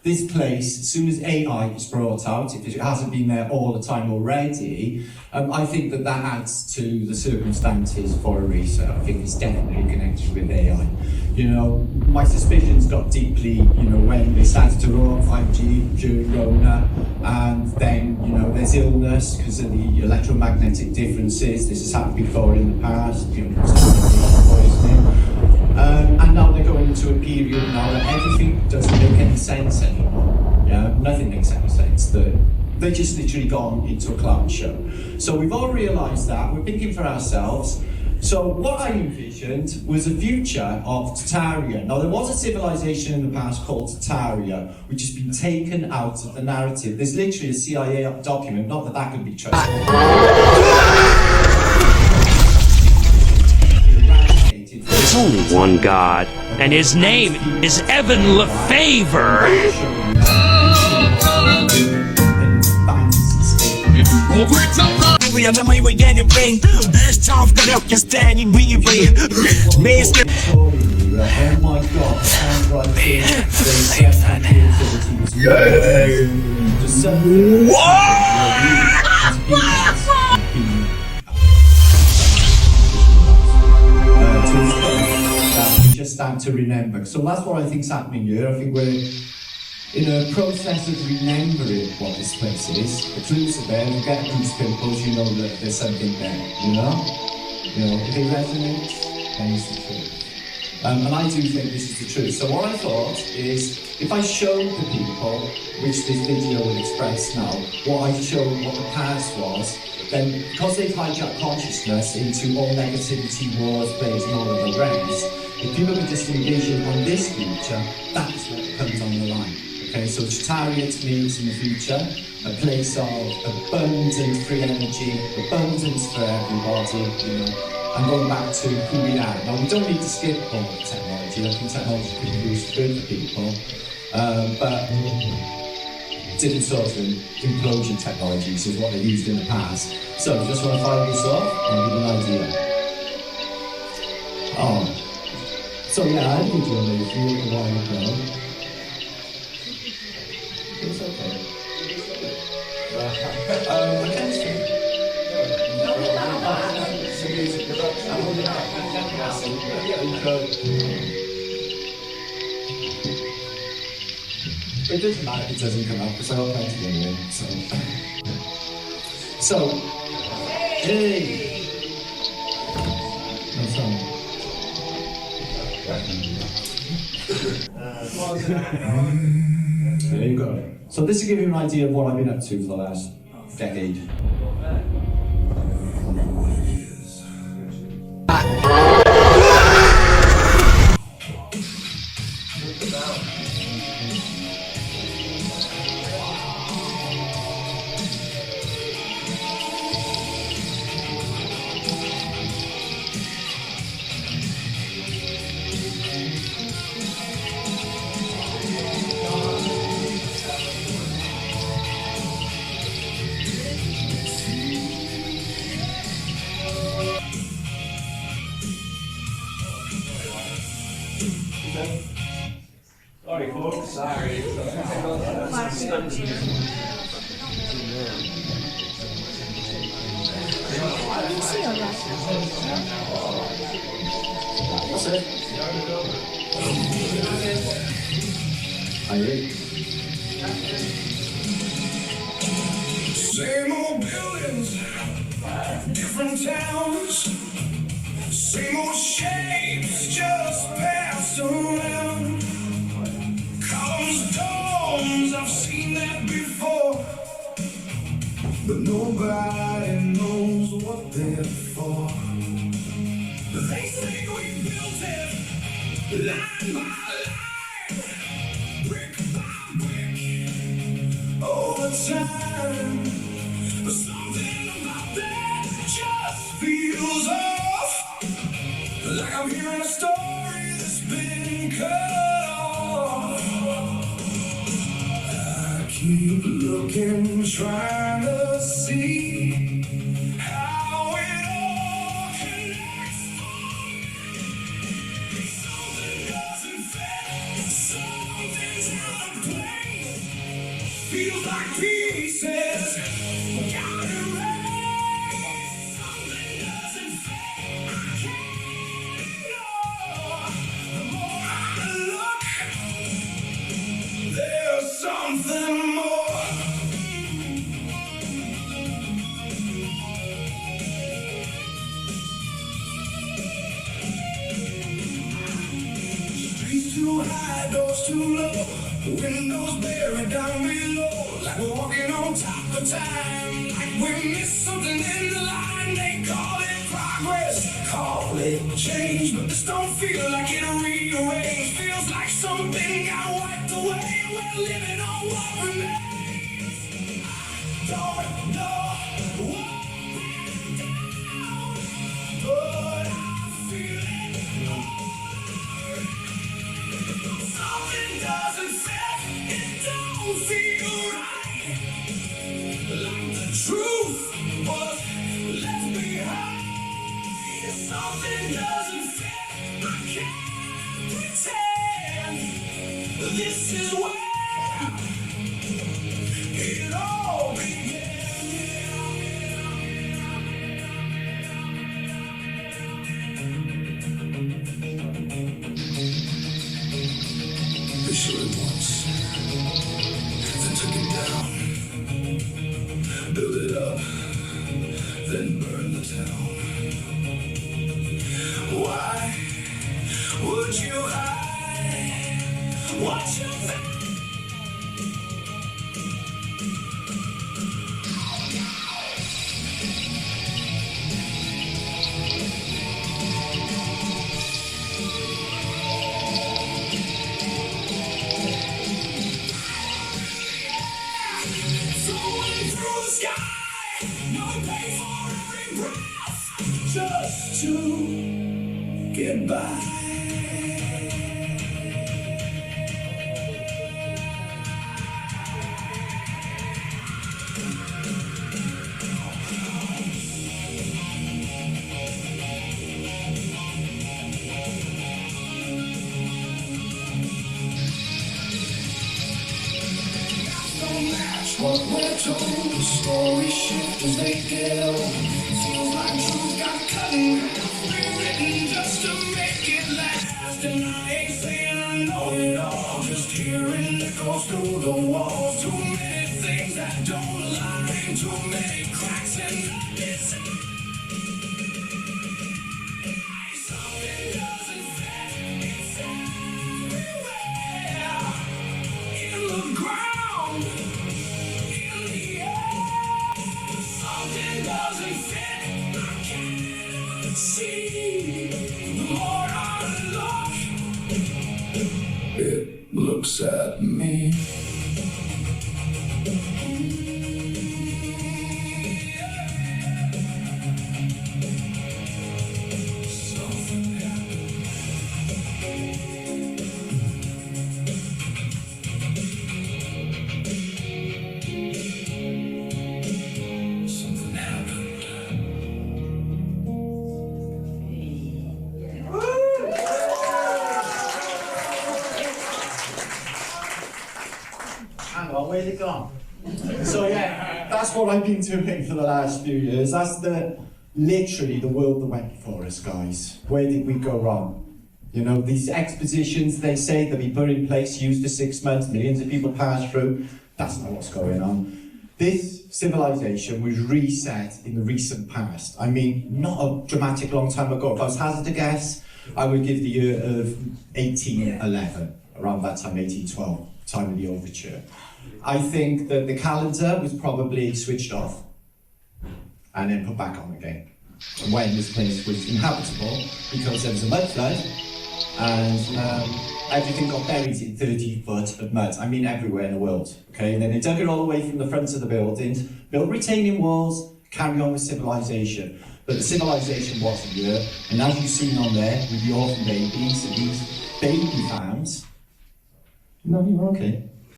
This place, as soon as AI is brought out, if it hasn't been there all the time already, I think that adds to the circumstances for a research. I think it's definitely connected with AI. You know, my suspicions got deeply, you know, when they started to roll out 5G during Rona, and then, you know, there's illness because of the electromagnetic differences. This has happened before in the past, you know, poisoning. And now they're going into a period now that everything doesn't make any sense anymore. Yeah, nothing makes any sense. They're just literally gone into a clown show. So we've all realised that. We're thinking for ourselves. So what I envisioned was a future of Tartaria. Now there was a civilization in the past called Tartaria, which has been taken out of the narrative. There's literally a CIA document, not that that could be trusted. There's only one God, and his name is Evan Lefevre. Just start to remember. So that's what I think's happening here. I think we're in a process of remembering what this place is. The clues are there. If you get these pimples, you know that there's something there. You know, if it resonates, then it's the truth. And I do think this is the truth. So what I thought is, if I showed the people, which this video will express now, what I showed, what the past was, then because they've hijacked consciousness into all negativity, wars, plagues, and all of the rest, if people can just envision on this future, that's what comes on the line. Okay, so Tartaria to me is in the future, a place of abundant free energy, abundance for everybody, you know, and going back to who we are. Now, we don't need to skip all the technology. I think technology can be used for good for people, but different sorts of implosion technologies is what they used in the past. So, just want to fire this off and give you an idea. Oh. So yeah, I think you're amazing a while ago. It's okay. It doesn't matter if it doesn't come out because I got plenty anyway. So, hey. No sound. There you go. So this will give you an idea of what I've been up to for the last decade. Sorry, folks. Sorry. That's it. Are you ready? Same old buildings, different towns, same old shapes just passed around. Columns, domes, I've seen that before, but nobody knows what they're for. They say we built it line by line, brick by brick, over time. But something about that just feels off, like I'm hearing a story that's been cut off. I keep looking, trying to see how it all connects for me. Something doesn't fit, something's out of place. like pieces. Got it right. Something doesn't fit. I can't ignore. The more I look, there's something more. Streets too high, doors too low. Windows buried down below. Like we're walking on top of time. Like we missed something in the line. They call it progress, call it change. But this don't feel like it rearranged. Feels like something got wiped away. We're living on what remains. Don't know what went down, but I feel it. Something doesn't fit, it don't feel right. Like the truth was left behind. Something doesn't fit, I can't pretend. This is where it all began. They showed it once, then took it down, built it up, then burned the town. Why would you hide what you found? Soaring through the sky, no pay for every breath, just to get by. Don't match what we're told. The story shift as they get old. Feels like truth got cut in half, rewritten just to make it last. And I ain't saying I know it all, just hearing echoes through the walls. Too many things that don't align, too many cracks in the design. Something doesn't fit, it's everywhere. In the ground, in the air. Something doesn't fit, I can't see. The more I look, it looks at me. Something happened. Something happened. Hang on, where's it gone? So yeah, that's what I've been doing for the last few years. That's literally the world that went before us, guys. Where did we go wrong? You know, these expositions, they say they'll be put in place, used for 6 months, millions of people pass through. That's not what's going on. This civilization was reset in the recent past. I mean, not a dramatic long time ago. If I was hazard to guess, I would give the year of 1811, around that time, 1812, time of the overture. I think that the calendar was probably switched off and then put back on again. When this place was inhabitable, because there was a mud flood and everything got buried in 30 foot of mud. I mean, everywhere in the world. Okay, and then they dug it all away from the front of the buildings, built retaining walls, carry on with civilization. But the civilization wasn't here, and as you've seen on there with the orphan babies and these baby fams. No, you're okay.